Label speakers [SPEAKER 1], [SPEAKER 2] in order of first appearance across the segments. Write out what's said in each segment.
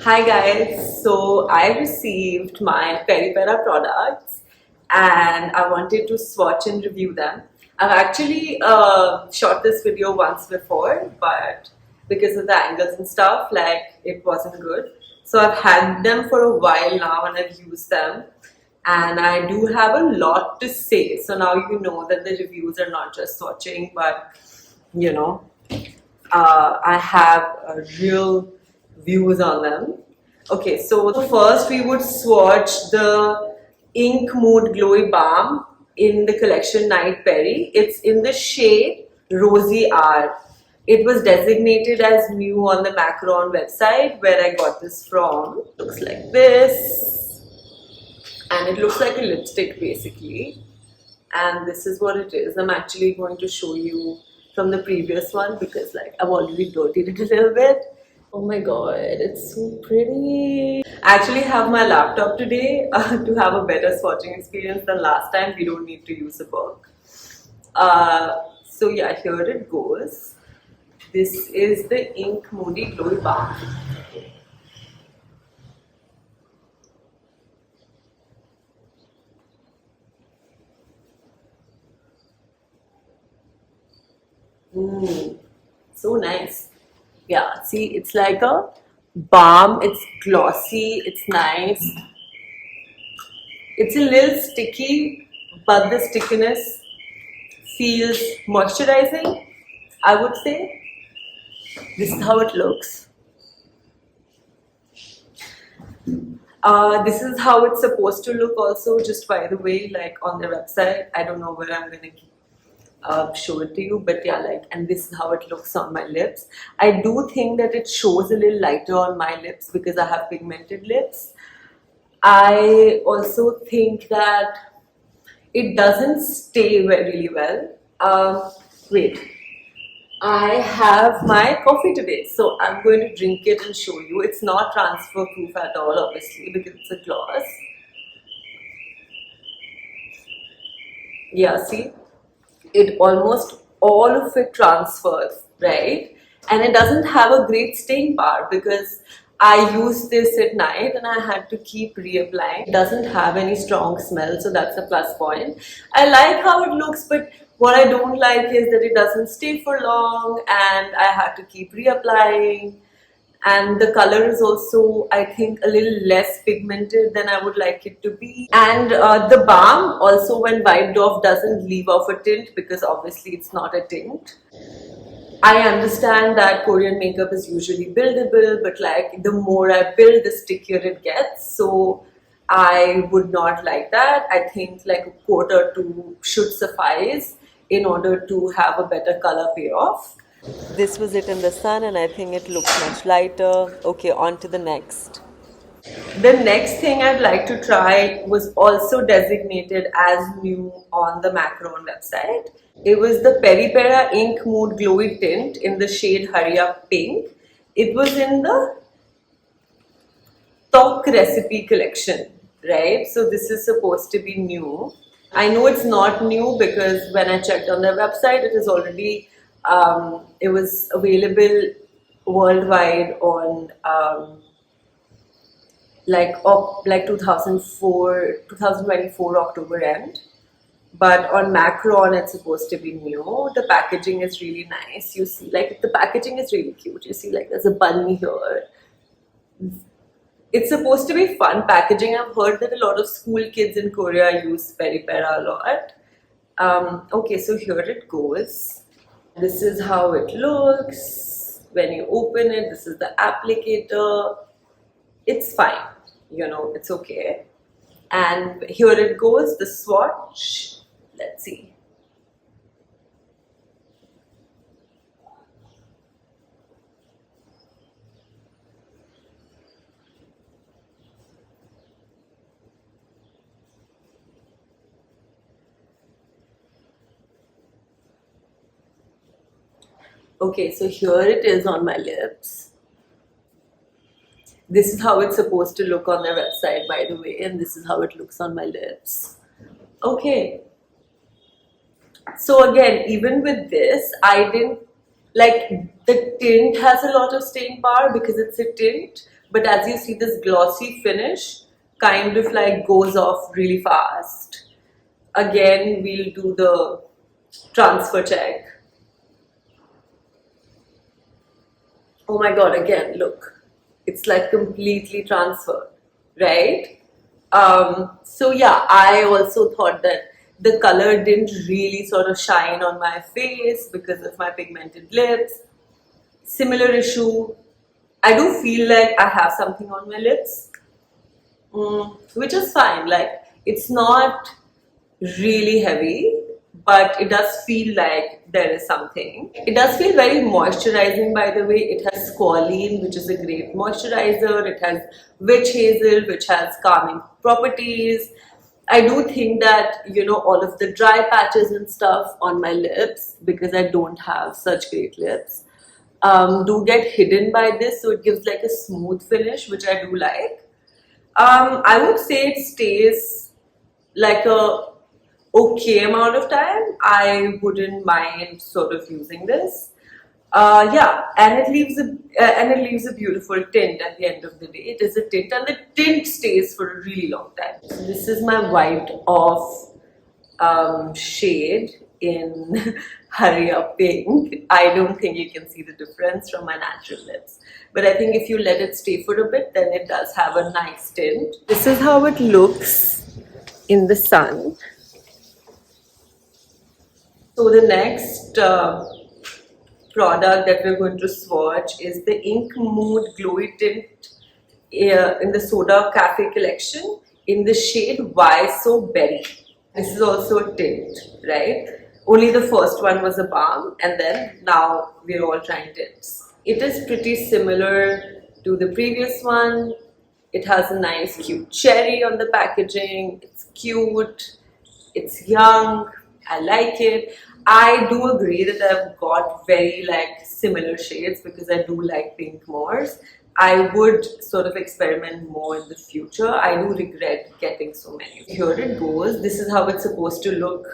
[SPEAKER 1] Hi guys, so I received my Peripera products and I wanted to swatch and review them. I've actually shot this video once before, but because of the angles and stuff, like it wasn't good. So I've had them for a while now and I've used them and I do have a lot to say. So now you know that the reviews are not just swatching, but you know, I have real views on them. Okay, so first we would swatch the Ink Mood Glowy Balm in the collection Night Peri. It's in the shade Rosy R. It was designated as new on the Macron website where I got this from. Looks like this, and it looks like a lipstick basically. And this is what it is. I'm actually going to show you from the previous one because like I've already dirtied it a little bit. Oh my god, it's so pretty. I actually have my laptop today to have a better swatching experience than last time. We don't need to use a book. So yeah, here it goes. This is the Ink Moody Glowy Balm. So nice. Yeah, see, it's like a balm. It's glossy. It's nice. It's a little sticky, but the stickiness feels moisturizing, I would say. This is how it looks. This is how it's supposed to look also, just by the way, like on their website. I don't know where I'm going to show it to you, but yeah, like, and this is how it looks on my lips. I do think that it shows a little lighter on my lips because I have pigmented lips. I also think that it doesn't stay really well. Wait, I have my coffee today, so I'm going to drink it and show you. It's not transfer proof at all, obviously, because it's a gloss. Yeah, see? It almost all of it transfers, right? And it doesn't have a great staying power because I used this at night and I had to keep reapplying. It doesn't have any strong smell, so that's a plus point. I like how it looks, but what I don't like is that it doesn't stay for long and I had to keep reapplying. And the color is also, I think, a little less pigmented than I would like it to be. And the balm also, when wiped off, doesn't leave off a tint because obviously it's not a tint. I understand that Korean makeup is usually buildable, but like the more I build, the stickier it gets. So I would not like that. I think like a coat or two should suffice in order to have a better color payoff. This was it in the sun and I think it looks much lighter. Okay, on to the next. The next thing I'd like to try was also designated as new on the Macron website. It was the Peripera Ink Mood Glowy Tint in the shade Hurry Up Pink. It was in the Tteok recipe collection, right? So this is supposed to be new. I know it's not new because when I checked on their website, it is already it was available worldwide on like 2024 October end, but on Macron it's supposed to be new. The packaging is really nice. You see, like the packaging is really cute. You see, like there's a bunny here. It's supposed to be fun packaging. I've heard that a lot of school kids in Korea use Peripera a lot. Okay, so here it goes. This is how it looks when you open it. This is the applicator. It's fine, you know, it's okay. And here it goes, the swatch. Let's see. Okay, so here it is on my lips. This is how it's supposed to look on their website, by the way, and this is how it looks on my lips. Okay. So again, even with this, I didn't like the tint has a lot of staying power because it's a tint, but as you see, this glossy finish kind of like goes off really fast. Again, we'll do the transfer check. Oh my god, again, look, it's like completely transferred, right? So yeah, I also thought that the color didn't really sort of shine on my face because of my pigmented lips. Similar issue, I do feel like I have something on my lips, which is fine. Like, it's not really heavy, but it does feel like there is something. It does feel very moisturizing, by the way. It has squalene, which is a great moisturizer. It has witch hazel, which has calming properties. I do think that, you know, all of the dry patches and stuff on my lips, because I don't have such great lips, do get hidden by this, so it gives like a smooth finish, which I do like. I would say it stays like a okay amount of time. I wouldn't mind sort of using this. Yeah, and it leaves a beautiful tint at the end of the day. It is a tint, and the tint stays for a really long time. So this is my wiped off shade in Hurry Up Pink. I don't think you can see the difference from my natural lips, but I think if you let it stay for a bit, then it does have a nice tint. This is how it looks in the sun. So the next product that we're going to swatch is the Ink Mood Glowy Tint in the Soda Cafe collection in the shade Why So Berry. This is also a tint, right? Only the first one was a balm, and then now we're all trying tints. It is pretty similar to the previous one. It has a nice cute cherry on the packaging. It's cute, it's young, I like it. I do agree that I've got very like similar shades because I do like pink more. I would sort of experiment more in the future. I do regret getting so many. Here it goes. This is how it's supposed to look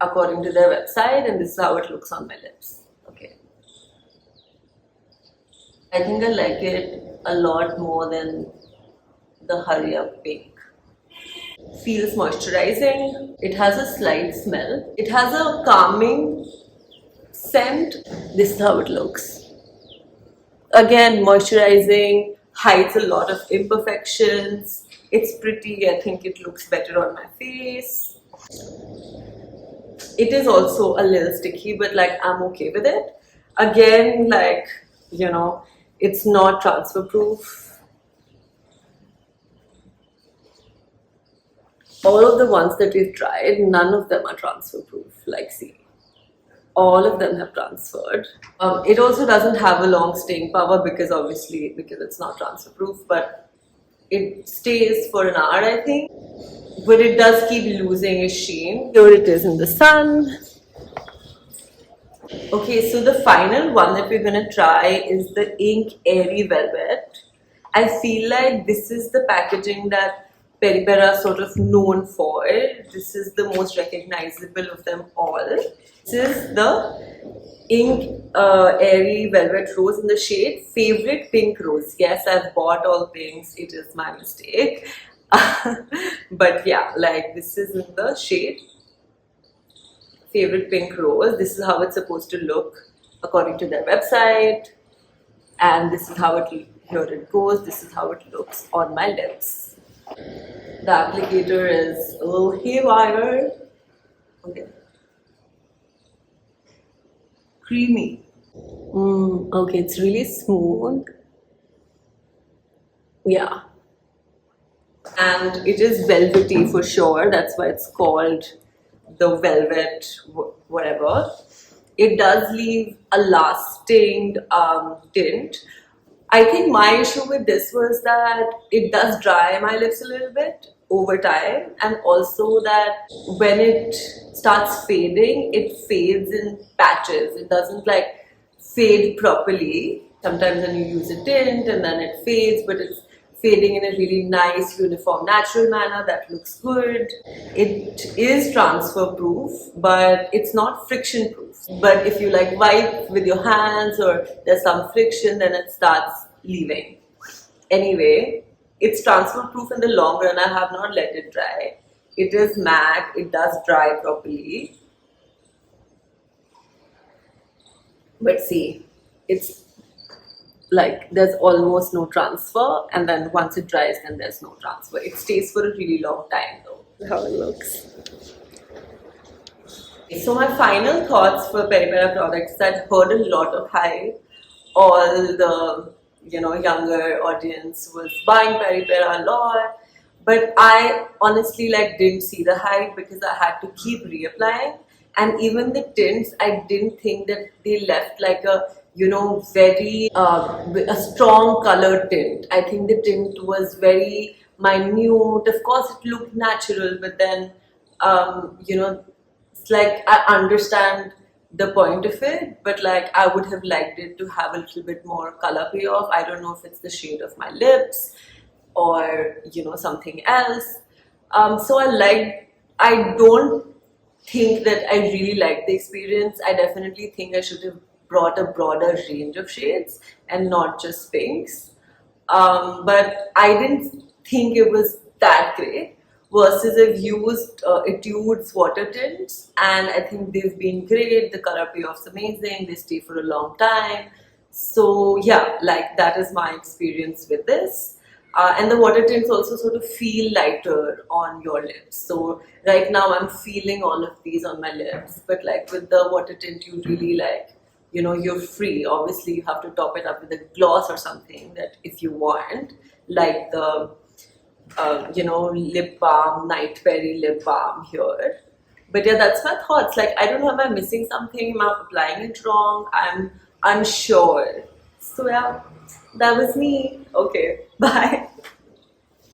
[SPEAKER 1] according to their website, and this is how it looks on my lips. Okay. I think I like it a lot more than the Hurry Up Pink. Feels moisturizing. It has a slight smell. It has a calming scent. This is how it looks. Again, moisturizing, hides a lot of imperfections. It's pretty. I think it looks better on my face. It is also a little sticky, but like I'm okay with it. Again, like, you know, it's not transfer proof. All of the ones that we've tried, none of them are transfer proof. Like, see, all of them have transferred. It also doesn't have a long staying power because it's not transfer proof, but it stays for an hour, I think. But it does keep losing its sheen. Here it is in the sun. Okay, so the final one that we're gonna try is the Ink Airy Velvet. I feel like this is the packaging that Peripera sort of known for. This is the most recognizable of them all. This is the Ink Airy Velvet Rose in the shade Favorite Pink Rose. Yes, I've bought all pinks. It is my mistake. But yeah, like this is in the shade Favorite Pink Rose. This is how it's supposed to look according to their website. And this is how here it goes. This is how it looks on my lips. The applicator is a little haywire. Okay. Creamy. Okay, it's really smooth. Yeah. And it is velvety for sure. That's why it's called the velvet whatever. It does leave a lasting tint. I think my issue with this was that it does dry my lips a little bit over time, and also that when it starts fading, it fades in patches. It doesn't like fade properly. Sometimes when you use a tint and then it fades, but it's fading in a really nice, uniform, natural manner that looks good. It is transfer proof, but it's not friction proof. But if you like wipe with your hands or there's some friction, then it starts leaving. Anyway, it's transfer proof in the long run. I have not let it dry. It is matte, it does dry properly. But see, it's like there's almost no transfer, and then once it dries, then there's no transfer. It stays for a really long time though. How it looks. So my final thoughts for Peripera products, I'd heard a lot of hype. All the younger audience was buying Peripera a lot, but I honestly like didn't see the hype because I had to keep reapplying. And even the tints, I didn't think that they left like a very a strong color tint. I think the tint was very minute. Of course, it looked natural, but then it's like I understand the point of it, but like I would have liked it to have a little bit more color payoff. I don't know if it's the shade of my lips or something else. So I don't think that I really liked the experience. I definitely think I should have brought a broader range of shades and not just pinks. But I didn't think it was that great. Versus I've used Etude's water tints, and I think they've been great. The color payoff's amazing. They stay for a long time. So yeah, like that is my experience with this. And the water tints also sort of feel lighter on your lips. So right now I'm feeling all of these on my lips, but like with the water tint, you really you're free. Obviously, you have to top it up with a gloss or something that if you want, like the lip balm, Night Peri lip balm here. But yeah, that's my thoughts. Like, I don't know, am I missing something? Am I applying it wrong? I'm unsure. So yeah, that was me. Okay, bye.